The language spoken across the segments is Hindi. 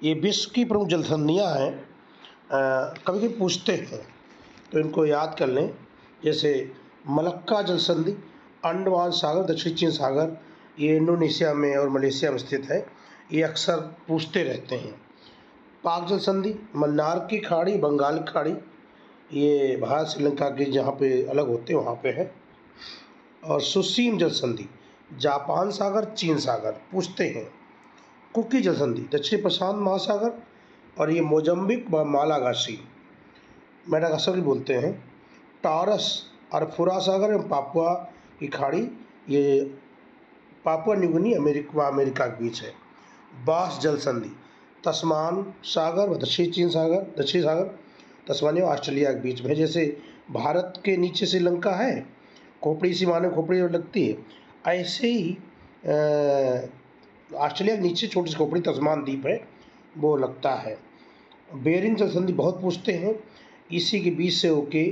ये विश्व की प्रमुख जलसंधियाँ हैं। कभी कभी पूछते हैं तो इनको याद कर लें। जैसे मलक्का जलसंधि, अंडमान सागर, दक्षिण चीन सागर, ये इंडोनेशिया में और मलेशिया में स्थित है। ये अक्सर पूछते रहते हैं। पाक जलसंधि, मन्नार की खाड़ी, बंगाल की खाड़ी, ये भारत श्रीलंका के जहाँ पे अलग होते हैं वहाँ पे है। और सुसीम जलसंधि, जापान सागर, चीन सागर, पूछते हैं। कुकी जलसंधि, दक्षिण प्रशांत महासागर, और ये मोजम्बिक व मालागासी, मेडागास्कर बोलते हैं। टॉरस, अरफुरा सागर एवं पापुआ की खाड़ी, ये पापुआ न्यू गिनी अमेरिका के बीच है। बास जलसंधि, तस्मान सागर व दक्षिण सागर, तस्मानिया और ऑस्ट्रेलिया के बीच में। जैसे भारत के नीचे श्रीलंका है, खोपड़ी सीमा में खोपड़ी लगती है, ऐसे ही ऑस्ट्रेलिया के नीचे छोटी सी खोपड़ी तस्मान द्वीप है, वो लगता है। बेरिंग जलसंधि बहुत पूछते हैं। इसी के बीच से होके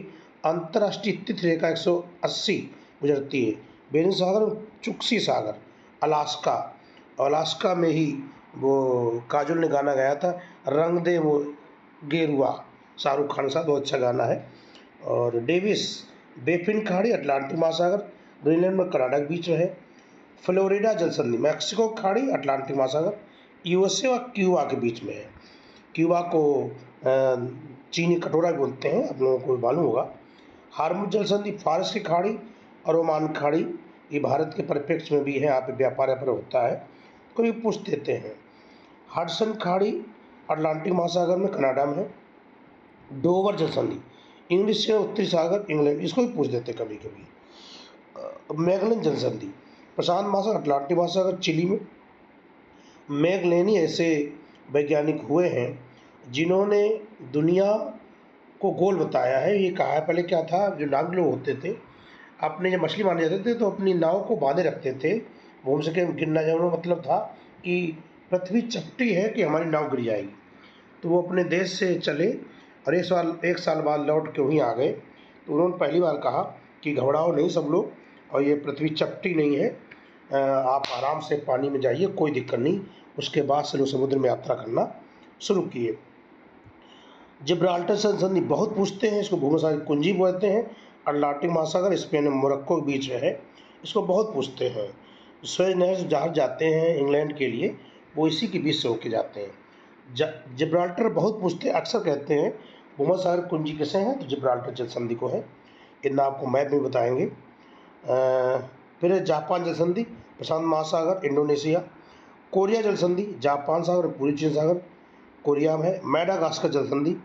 अंतर्राष्ट्रीय तिथि रेखा 180 गुजरती है। बेरिंग सागर, चुक्सी सागर, अलास्का में ही वो काजोल ने गाना गाया था, रंग दे वो गेरुआ, शाहरुख खान के साथ, बहुत अच्छा गाना है। और डेविस, बेफिन खाड़ी, अटलांटिक महासागर, ग्रीनलैंड में कनाडा के बीच में है। फ्लोरिडा जलसंधि, मैक्सिको खाड़ी, अटलांटिक महासागर, यूएसए और क्यूबा के बीच में है। क्यूबा को चीनी कटोरा बोलते हैं, आप लोगों को मालूम होगा। हार्मुज जलसंधि, फारस की खाड़ी और ओमान खाड़ी, ये भारत के परिप्रेक्ष्य में भी है, यहाँ पे व्यापार होता है, कोई पूछ देते हैं। हडसन खाड़ी, अटलांटिक महासागर में, कनाडा में है। डोवर जलसंधि, इंग्लिश से उत्तरी सागर, इंग्लैंड, इसको भी पूछ देते कभी कभी। मैगलन जलसंधि, प्रशांत महासागर, अटलांटिक महासागर, चिली में। मैगलेनी ऐसे वैज्ञानिक हुए हैं जिन्होंने दुनिया को गोल बताया है। ये कहा है, पहले क्या था, जो नाग लोग होते थे, अपने जब मछली मारने जाते थे तो अपनी नाव को बांधे रखते थे, वो हमसे के गिर ना जाए। मतलब था कि पृथ्वी चपटी है कि हमारी नाव गिर जाएगी। तो वो अपने देश से चले और एक साल बाद लौट के वहीं आ गए। तो उन्होंने पहली बार कहा कि घबराओ नहीं सब लोग, और ये पृथ्वी चपटी नहीं है, आप आराम से पानी में जाइए, कोई दिक्कत नहीं। उसके बाद से लोग समुद्र में यात्रा करना शुरू किए। जिब्राल्टर जलसंधि बहुत पूछते हैं, इसको भूमध्यसागरीय कुंजी बोलते हैं। अटलांटिक महासागर, स्पेन और मोरक्को के बीच में है, इसको बहुत पूछते हैं। सुएज नहर से जहाज जाते हैं इंग्लैंड के लिए, वो इसी के बीच से होके जाते हैं। जिब्राल्टर बहुत पूछते हैं, अक्सर कहते हैं भूमध्यसागरीय कुंजी किसे हैं, तो जिब्राल्टर जलसंधि को है। इतना आपको मैप में बताएंगे। फिर जापान जलसंधि, प्रशांत महासागर, इंडोनेशिया। कोरिया जलसंधि, जापान सागर और पूर्वी चीन सागर, कोरिया में है। मेडागास्कर जलसंधि,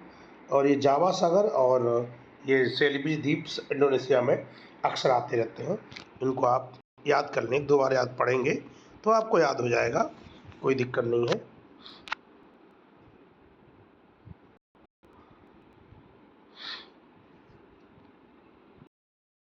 और ये जावा सागर और ये सेलिबी द्वीप इंडोनेशिया में अक्सर आते रहते हैं। इनको आप याद कर लें, 2 बार याद पढ़ेंगे तो आपको याद हो जाएगा, कोई दिक्कत नहीं है।